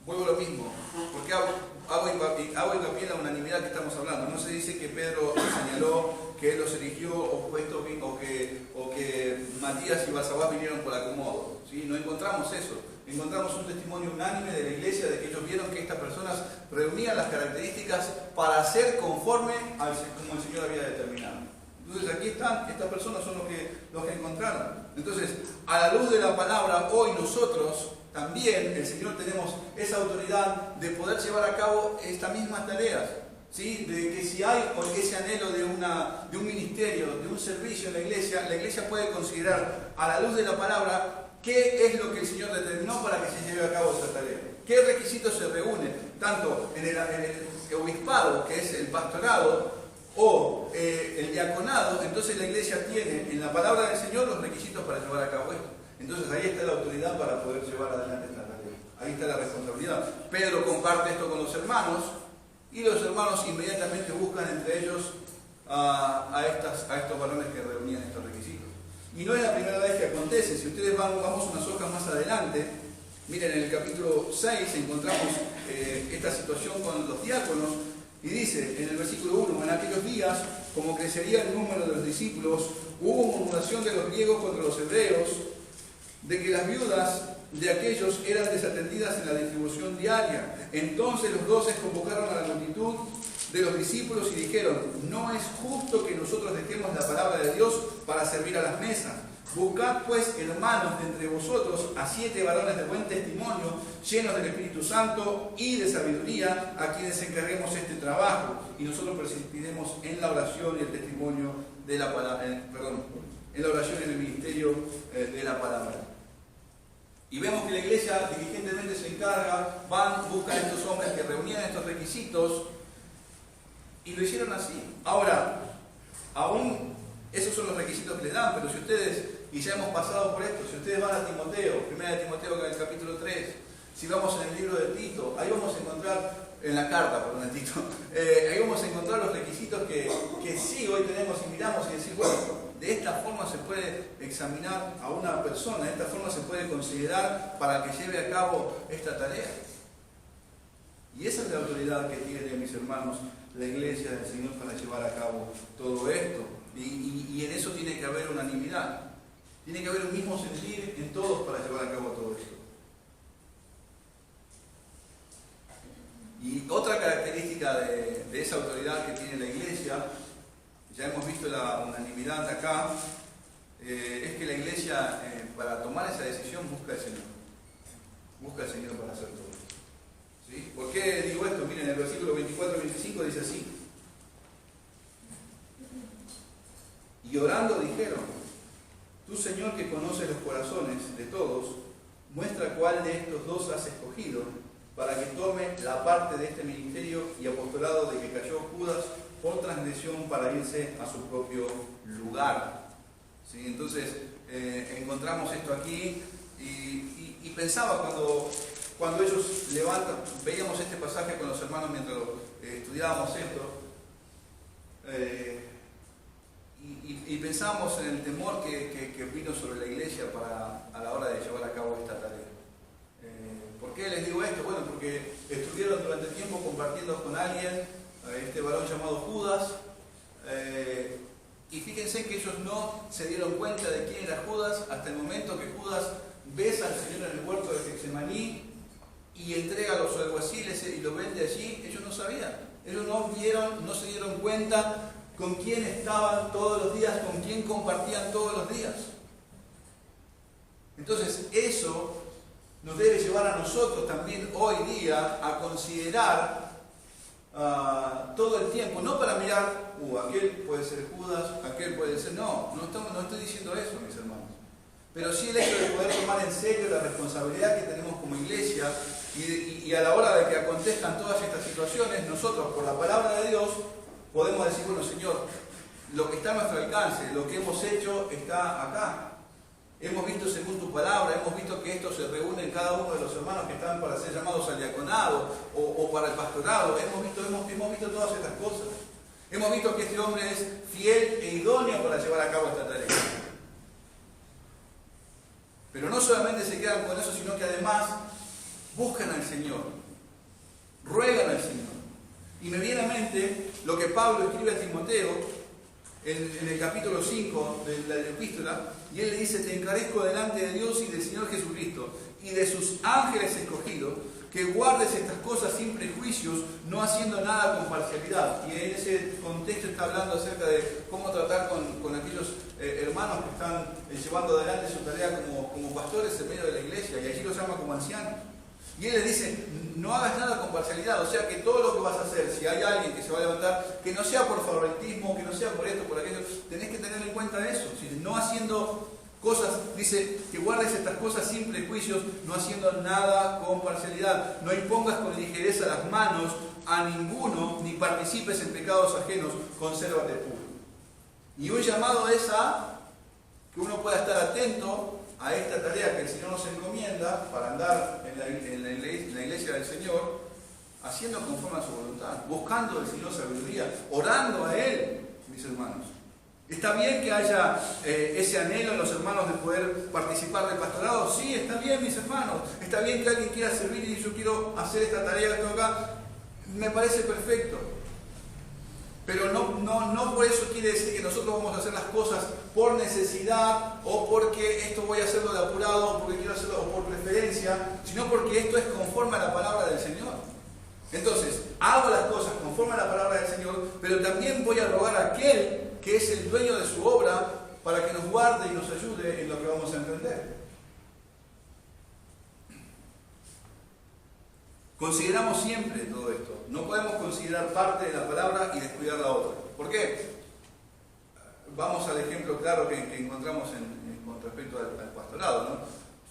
vuelvo a lo mismo, porque hago hincapié en la unanimidad que estamos hablando. No se dice que Pedro señaló, que él los eligió, o que Matías y Barsabás vinieron por acomodo, ¿sí? No encontramos eso. Encontramos un testimonio unánime de la iglesia de que ellos vieron que estas personas reunían las características para ser conforme como el Señor había determinado. Entonces aquí están, estas personas son los que encontraron. Entonces, a la luz de la palabra, hoy nosotros también, el Señor, tenemos esa autoridad de poder llevar a cabo estas mismas tareas. ¿Sí? De que si hay ese anhelo de un ministerio, de un servicio en la iglesia puede considerar a la luz de la palabra qué es lo que el Señor determinó para que se lleve a cabo esa tarea. ¿Qué requisitos se reúnen? Tanto en el obispado, que es el pastorado, o el diaconado. Entonces la iglesia tiene en la palabra del Señor los requisitos para llevar a cabo esto. Entonces ahí está la autoridad para poder llevar adelante esta tarea. Ahí está la responsabilidad. Pedro comparte esto con los hermanos, y los hermanos inmediatamente buscan entre ellos a estos varones que reunían estos requisitos. Y no es la primera vez que acontece. Si ustedes vamos unas hojas más adelante, miren, en el capítulo 6 encontramos esta situación con los diáconos, y dice en el versículo 1, en aquellos días, como crecería el número de los discípulos, hubo murmuración de los griegos contra los hebreos, de que las viudas de aquellos eran desatendidas en la distribución diaria. Entonces los 12 convocaron a la multitud de los discípulos y dijeron: no es justo que nosotros dejemos la palabra de Dios para servir a las mesas. Buscad pues, hermanos, de entre vosotros a 7 varones de buen testimonio, llenos del Espíritu Santo y de sabiduría, a quienes encarguemos este trabajo, y nosotros persistiremos en la oración y el testimonio de la palabra, en la oración y en el ministerio de la palabra. Y vemos que la iglesia diligentemente se encarga, buscan a estos hombres que reunían estos requisitos, y lo hicieron así. Ahora, aún esos son los requisitos que le dan, pero si ustedes, y ya hemos pasado por esto, si ustedes van a Timoteo, 1 Timoteo, que es el capítulo 3, si vamos en el libro de Tito, ahí vamos a encontrar, en la carta, perdón, de Tito, ahí vamos a encontrar los requisitos que sí hoy tenemos y miramos y decir, bueno, de esta forma se puede examinar a una persona, de esta forma se puede considerar para que lleve a cabo esta tarea. Y esa es la autoridad que tiene, mis hermanos, la iglesia del Señor para llevar a cabo todo esto. Y en eso tiene que haber unanimidad. Tiene que haber un mismo sentir en todos para llevar a cabo todo esto. Y otra característica de esa autoridad que tiene la iglesia, ya hemos visto la unanimidad acá, es que la iglesia para tomar esa decisión busca al Señor. Busca al Señor para hacer todo. ¿Sí? ¿Por qué digo esto? Miren, el versículo 24 y 25 dice así. Y orando dijeron: tú, Señor, que conoces los corazones de todos, muestra cuál de estos dos has escogido para que tome la parte de este ministerio y apostolado de que cayó Judas por transgresión para irse a su propio lugar. ¿Sí? Entonces, encontramos esto aquí y pensaba cuando ellos levantan, veíamos este pasaje con los hermanos mientras estudiábamos esto, y pensábamos en el temor que vino sobre la iglesia a la hora de llevar a cabo esta tarea. ¿Por qué les digo esto? Bueno, porque estuvieron durante tiempo compartiendo con alguien, este varón llamado Judas, y fíjense que ellos no se dieron cuenta de quién era Judas hasta el momento que Judas besa al Señor en el huerto de Getsemaní y entrega a los alguaciles y lo vende allí. Ellos no sabían, ellos no se dieron cuenta con quién estaban todos los días, con quién compartían todos los días. Entonces eso nos debe llevar a nosotros también hoy día a considerar todo el tiempo, no para mirar, aquel puede ser Judas, aquel puede ser... No estoy diciendo eso, mis hermanos. Pero sí el hecho de poder tomar en serio la responsabilidad que tenemos como iglesia y a la hora de que acontezcan todas estas situaciones, nosotros por la palabra de Dios podemos decir: bueno, Señor, lo que está a nuestro alcance, lo que hemos hecho está acá. Hemos visto según tu palabra, hemos visto que esto se reúne en cada uno de los hermanos que están para ser llamados al diaconado o para el pastorado. Hemos visto todas estas cosas. Hemos visto que este hombre es fiel e idóneo para llevar a cabo esta tarea. Pero no solamente se quedan con eso, sino que además buscan al Señor, ruegan al Señor. Y me viene a mente lo que Pablo escribe a Timoteo en el capítulo 5 de la epístola, y él le dice: te encarezco delante de Dios y del Señor Jesucristo y de sus ángeles escogidos, que guardes estas cosas sin prejuicios, no haciendo nada con parcialidad. Y en ese contexto está hablando acerca de cómo tratar con aquellos hermanos que están llevando adelante su tarea como pastores en medio de la iglesia, y allí los llama como ancianos. Y él les dice: no hagas nada con parcialidad, o sea que todo lo que vas a hacer, si hay alguien que se va a levantar, que no sea por favoritismo, que no sea por esto, por aquello, tenés que tener en cuenta eso. No haciendo cosas, dice, que guardes estas cosas sin prejuicios, no haciendo nada con parcialidad. No impongas con ligereza las manos a ninguno, ni participes en pecados ajenos, consérvate puro. Y un llamado es a que uno pueda estar atento a esta tarea que el Señor nos encomienda para andar en la iglesia del Señor, haciendo conforme a su voluntad, buscando del Señor sabiduría, orando a Él, mis hermanos. ¿Está bien que haya ese anhelo en los hermanos de poder participar del pastorado? Sí, está bien, mis hermanos. Está bien que alguien quiera servir y yo quiero hacer esta tarea que tengo acá. Me parece perfecto. Pero no por eso quiere decir que nosotros vamos a hacer las cosas por necesidad o porque esto voy a hacerlo de apurado o porque quiero hacerlo por preferencia, sino porque esto es conforme a la palabra del Señor. Entonces, hago las cosas conforme a la palabra del Señor, pero también voy a rogar a aquel que es el dueño de su obra para que nos guarde y nos ayude en lo que vamos a emprender. Consideramos siempre todo esto. No podemos considerar parte de la palabra y descuidar la otra. ¿Por qué? Vamos al ejemplo claro que encontramos con respecto al pastorado, ¿no?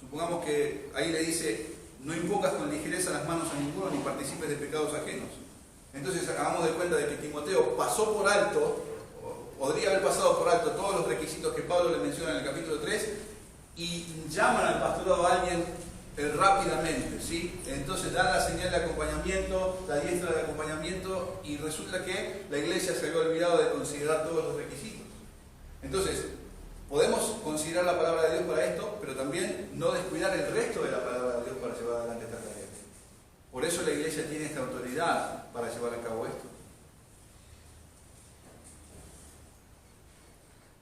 Supongamos que ahí le dice: no impongas con ligereza las manos a ninguno ni participes de pecados ajenos. Entonces hagamos de cuenta de que Timoteo pasó por alto, podría haber pasado por alto todos los requisitos que Pablo le menciona en el capítulo 3 y llaman al pastorado a alguien rápidamente, ¿sí? Entonces dan la señal de acompañamiento, la diestra de acompañamiento, y resulta que la iglesia se había olvidado de considerar todos los requisitos. Entonces, podemos considerar la palabra de Dios para esto, pero también no descuidar el resto de la palabra de Dios para llevar adelante esta tarea. Por eso la iglesia tiene esta autoridad para llevar a cabo esto.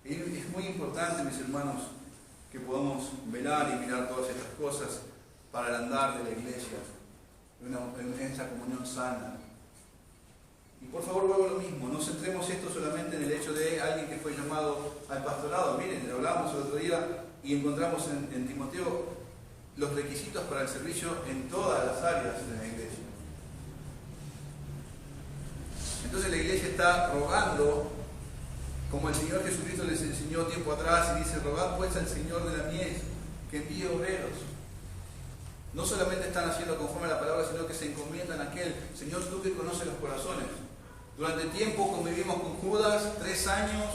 Y es muy importante, mis hermanos, que podamos velar y mirar todas estas cosas para el andar de la iglesia. en esa comunión sana. Y por favor, vuelvo a lo mismo, no centremos esto solamente en el hecho de alguien que fue llamado al pastorado. Miren, hablábamos el otro día y encontramos en Timoteo los requisitos para el servicio en todas las áreas de la iglesia. Entonces la iglesia está rogando, como el Señor Jesucristo les enseñó tiempo atrás, y dice: rogad pues al Señor de la mies que envíe obreros. No solamente están haciendo conforme a la palabra, sino que se encomiendan a aquel: Señor, tú que conoces los corazones. Durante tiempo convivimos con Judas, 3 años,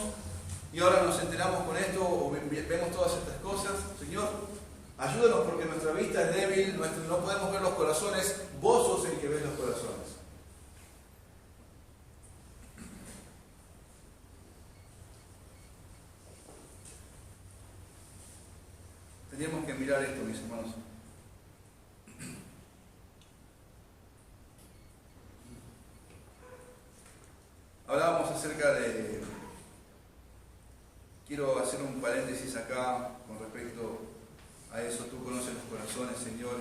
y ahora nos enteramos con esto, o vemos todas estas cosas. Señor, ayúdanos, porque nuestra vista es débil, no podemos ver los corazones. Vos sos el que ves los corazones. Teníamos que mirar esto, mis hermanos. Hablábamos acerca de... Quiero hacer un paréntesis acá con respecto a eso. Tú conoces los corazones, Señor,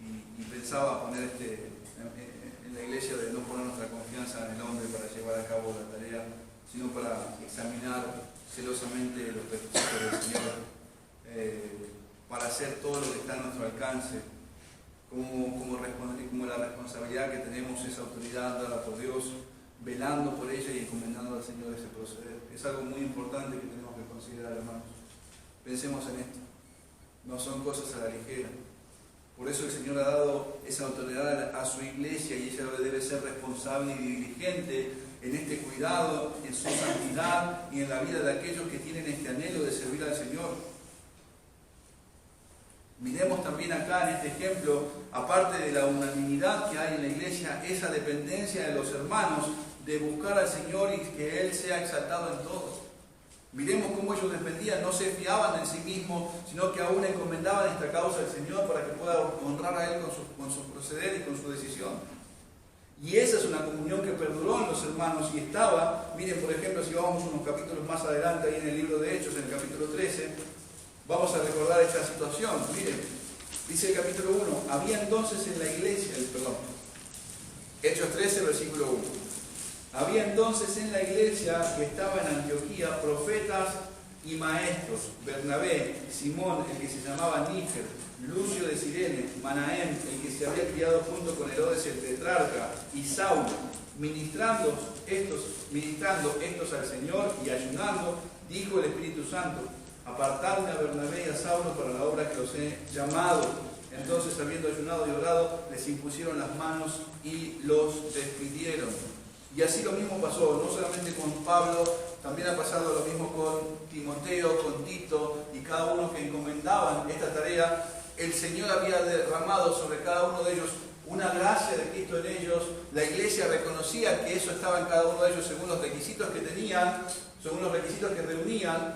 y pensaba poner en la iglesia de no poner nuestra confianza en el hombre para llevar a cabo la tarea, sino para examinar celosamente los requisitos del Señor, para hacer todo lo que está a nuestro alcance, como la responsabilidad que tenemos, esa autoridad dada por Dios, velando por ella y encomendando al Señor ese proceder. Es algo muy importante que tenemos que considerar, hermanos. Pensemos en esto. No son cosas a la ligera. Por eso el Señor ha dado esa autoridad a su iglesia, y ella debe ser responsable y diligente en este cuidado, en su santidad y en la vida de aquellos que tienen este anhelo de servir al Señor. Miremos también acá en este ejemplo, aparte de la unanimidad que hay en la iglesia, esa dependencia de los hermanos de buscar al Señor y que Él sea exaltado en todo. Miremos cómo ellos dependían, no se fiaban en sí mismos, sino que aún encomendaban esta causa al Señor para que pueda honrar a Él con su proceder y con su decisión. Y esa es una comunión que perduró en los hermanos y estaba. Miren, por ejemplo, si vamos unos capítulos más adelante, ahí en el libro de Hechos, en el capítulo 13, vamos a recordar esta situación. Miren, dice el capítulo 1: había entonces en la iglesia, Hechos 13, versículo 1. Había entonces en la iglesia que estaba en Antioquía profetas y maestros: Bernabé, Simón, el que se llamaba Níger, Lucio de Cirene, Manahem, el que se había criado junto con Herodes el tetrarca, y Saulo, ministrando estos al Señor y ayunando, dijo el Espíritu Santo: apartadme a Bernabé y a Saulo para la obra que los he llamado. Entonces, habiendo ayunado y orado, les impusieron las manos y los despidieron. Y así lo mismo pasó, no solamente con Pablo, también ha pasado lo mismo con Timoteo, con Tito, y cada uno que encomendaban esta tarea. El Señor había derramado sobre cada uno de ellos una gracia de Cristo en ellos. La iglesia reconocía que eso estaba en cada uno de ellos según los requisitos que tenían, según los requisitos que reunían,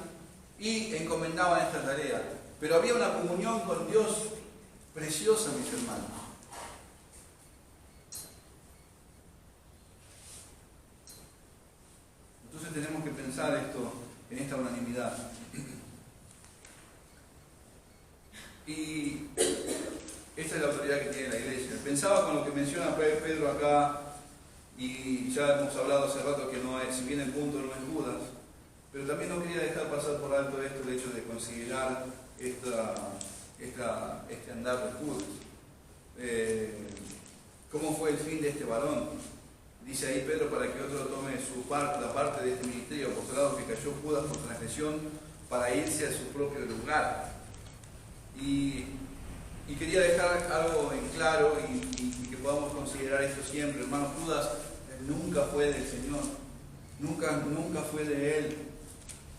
y encomendaban esta tarea. Pero había una comunión con Dios preciosa, mis hermanos. Entonces tenemos que pensar esto en esta unanimidad. Y esta es la autoridad que tiene la iglesia. Pensaba con lo que menciona Pedro acá, y ya hemos hablado hace rato que no es, si bien el punto no es Judas, pero también no quería dejar pasar por alto esto, el hecho de considerar este andar de Judas. ¿Cómo fue el fin de este varón? Dice ahí Pedro: para que otro tome la parte de este ministerio apostolado que cayó Judas por transgresión, para irse a su propio lugar. Y quería dejar algo en claro y que podamos considerar esto siempre. Hermano, Judas nunca fue del Señor, nunca fue de Él.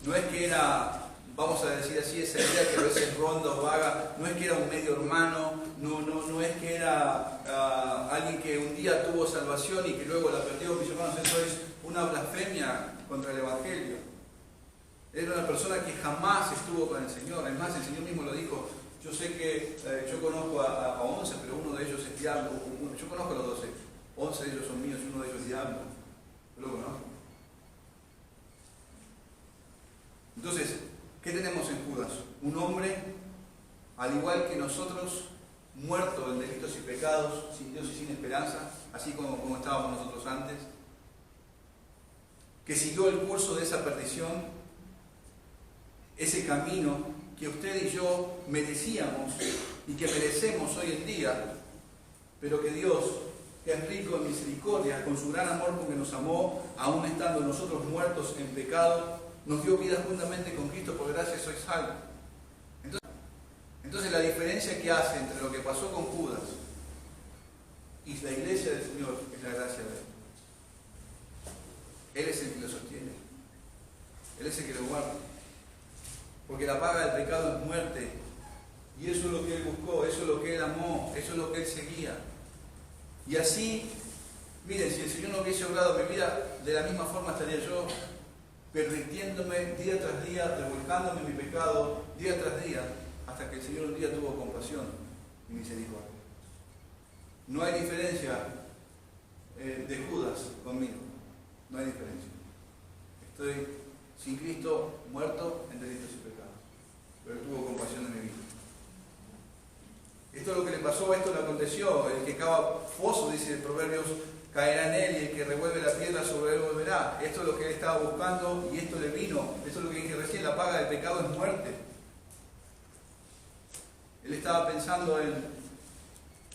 No es que era, vamos a decir así, esa idea que a veces ronda o vaga, no es que era un medio hermano, no es que era alguien que un día tuvo salvación y que luego la perdió. Mis hermanos, eso es una blasfemia contra el Evangelio. Era una persona que jamás estuvo con el Señor. Además, el Señor mismo lo dijo: yo sé que yo conozco a 11, pero uno de ellos es diablo. Yo conozco a los 12, 11 de ellos son míos y uno de ellos es diablo. Yo lo conozco. Entonces, ¿qué tenemos en Judas? Un hombre, al igual que nosotros, muerto en delitos y pecados, sin Dios y sin esperanza, así como estábamos nosotros antes, que siguió el curso de esa perdición, ese camino que usted y yo merecíamos y que merecemos hoy en día, pero que Dios, que es rico en misericordia, con su gran amor porque nos amó, aún estando nosotros muertos en pecado, nos dio vida juntamente con Cristo, por gracia sois salvos. Entonces la diferencia que hace entre lo que pasó con Judas y la iglesia del Señor es la gracia de Él. Él es el que lo sostiene. Él es el que lo guarda. Porque la paga del pecado es muerte. Y eso es lo que Él buscó, eso es lo que Él amó, eso es lo que Él seguía. Y así, miren, si el Señor no hubiese obrado mi vida, de la misma forma estaría yo pervirtiéndome día tras día, revolcándome en mi pecado día tras día, hasta que el Señor un día tuvo compasión y misericordia. No hay diferencia de Judas conmigo. No hay diferencia. Estoy sin Cristo muerto en delitos y pecados. Pero Él tuvo compasión de mi vida. Esto es lo que le pasó, esto le aconteció. El que cava foso, dice el Proverbios, caerá en él, y el que revuelve la piedra sobre él volverá. Esto es lo que él estaba buscando y esto le vino. Esto es lo que dije recién, la paga del pecado es muerte. Él estaba pensando en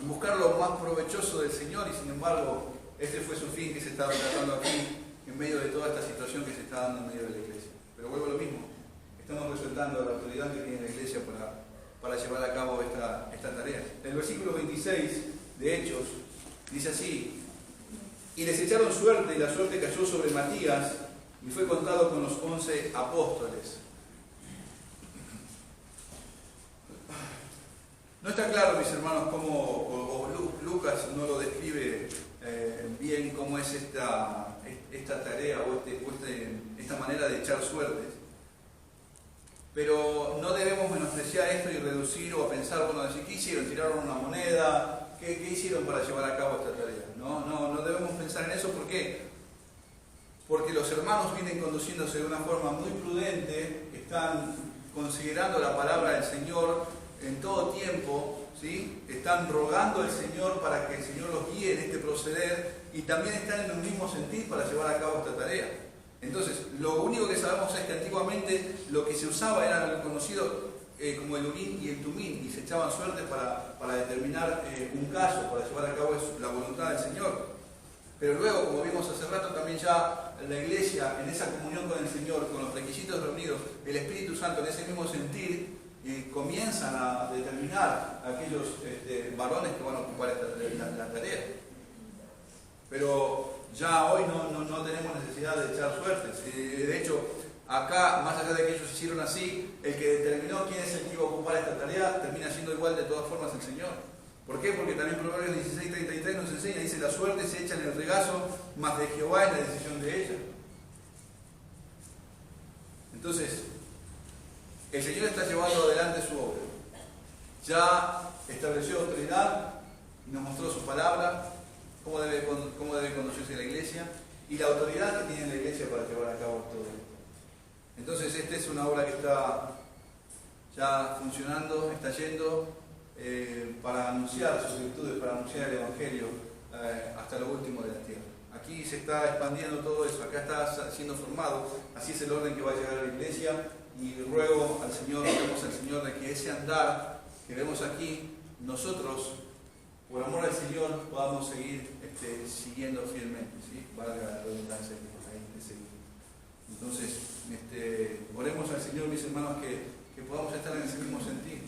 buscar lo más provechoso del Señor y sin embargo este fue su fin que se estaba tratando aquí en medio de toda esta situación que se está dando en medio de la iglesia. Pero vuelvo a lo mismo, estamos resaltando la autoridad que tiene la iglesia para llevar a cabo esta tarea. El versículo 26 de Hechos dice así: y les echaron suerte y la suerte cayó sobre Matías y fue contado con los 11 apóstoles. No está claro, mis hermanos, cómo Lucas no lo describe bien cómo es esta tarea o esta manera de echar suertes. Pero no debemos menospreciar esto y reducir o pensar, bueno, decir, ¿qué hicieron? ¿Tiraron una moneda? ¿Qué hicieron para llevar a cabo esta tarea? No debemos pensar en eso. ¿Por qué? Porque los hermanos vienen conduciéndose de una forma muy prudente, están considerando la palabra del Señor en todo tiempo, ¿sí? Están rogando al Señor para que el Señor los guíe en este proceder y también están en el mismo sentir para llevar a cabo esta tarea. Entonces, lo único que sabemos es que antiguamente lo que se usaba era lo conocido como el urín y el tumín, y se echaban suertes para determinar un caso, para llevar a cabo la voluntad del Señor. Pero luego, como vimos hace rato, también ya la iglesia, en esa comunión con el Señor, con los requisitos reunidos, el Espíritu Santo en ese mismo sentir, comienzan a determinar a aquellos varones que van a ocupar la tarea. Pero ya hoy no tenemos necesidad de echar suertes. De hecho, acá, más allá de que ellos hicieron así, el que determinó quién es el que iba a ocupar esta tarea termina siendo igual de todas formas el Señor. ¿Por qué? Porque también Proverbios 16:33 nos enseña, dice: la suerte se echa en el regazo, mas de Jehová es la decisión de ella. Entonces, el Señor está llevando adelante su obra. Ya estableció autoridad y nos mostró su palabra, cómo debe conducirse la iglesia y la autoridad que tiene la iglesia para llevar a cabo todo esto. Entonces, esta es una obra que está ya funcionando, está yendo para anunciar sus virtudes, para anunciar el Evangelio hasta lo último de la tierra. Aquí se está expandiendo todo eso, acá está siendo formado, así es el orden que va a llegar a la iglesia. Y ruego al Señor, rogamos al Señor de que ese andar que vemos aquí, nosotros, por amor al Señor, podamos seguir siguiendo fielmente, ¿sí? Valga la redundancia de seguir. Entonces, oremos al Señor, mis hermanos, que podamos estar en ese mismo sentido,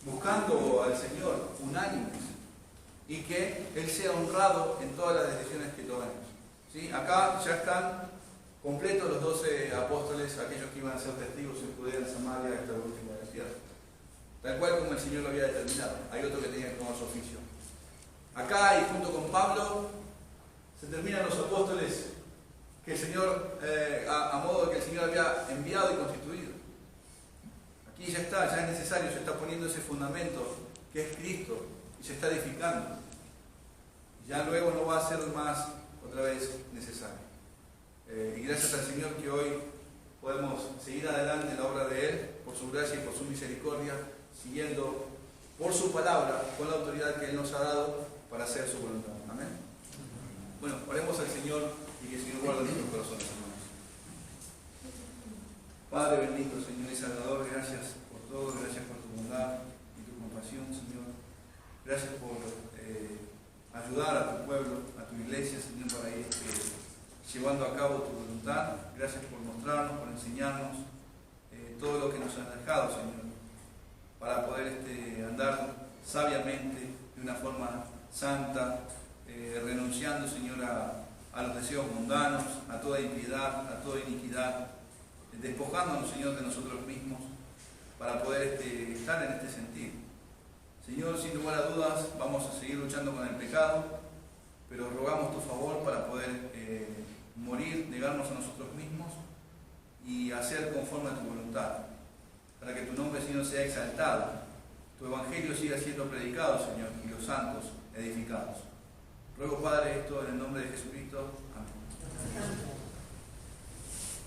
buscando al Señor, unánimes, y que Él sea honrado en todas las decisiones que tomemos, ¿sí? Acá ya están completos los 12 apóstoles, aquellos que iban a ser testigos en Judea, en Samaria, hasta el último de la tierra. Tal cual como el Señor lo había determinado. Hay otro que tenía que tomar su oficio. Acá, y junto con Pablo, se terminan los apóstoles que el Señor, a modo de que el Señor había enviado y constituido. Aquí ya está, ya es necesario, se está poniendo ese fundamento que es Cristo y se está edificando. Ya luego no va a ser más otra vez necesario. Y gracias al Señor que hoy podemos seguir adelante en la obra de Él, por su gracia y por su misericordia, siguiendo por su palabra, con la autoridad que Él nos ha dado para hacer su voluntad. Amén. Bueno, oremos al Señor y que el Señor guarde nuestros corazones, hermanos. Padre bendito, Señor y Salvador, gracias por todo, gracias por tu bondad y tu compasión, Señor. Gracias por ayudar a tu pueblo, a tu iglesia, Señor, para ir llevando a cabo tu voluntad. Gracias por mostrarnos, por enseñarnos todo lo que nos has dejado, Señor, para poder andar sabiamente, de una forma santa, renunciando, Señor, a los deseos mundanos, a toda impiedad, a toda iniquidad, despojándonos, Señor, de nosotros mismos, para poder estar en este sentido. Señor, sin lugar a dudas, vamos a seguir luchando con el pecado, pero rogamos tu favor para poder morir, negarnos a nosotros mismos y hacer conforme a tu voluntad, para que tu nombre, Señor, sea exaltado, tu evangelio siga siendo predicado, Señor, y los santos edificados. Ruego, Padre, esto en el nombre de Jesucristo. Amén.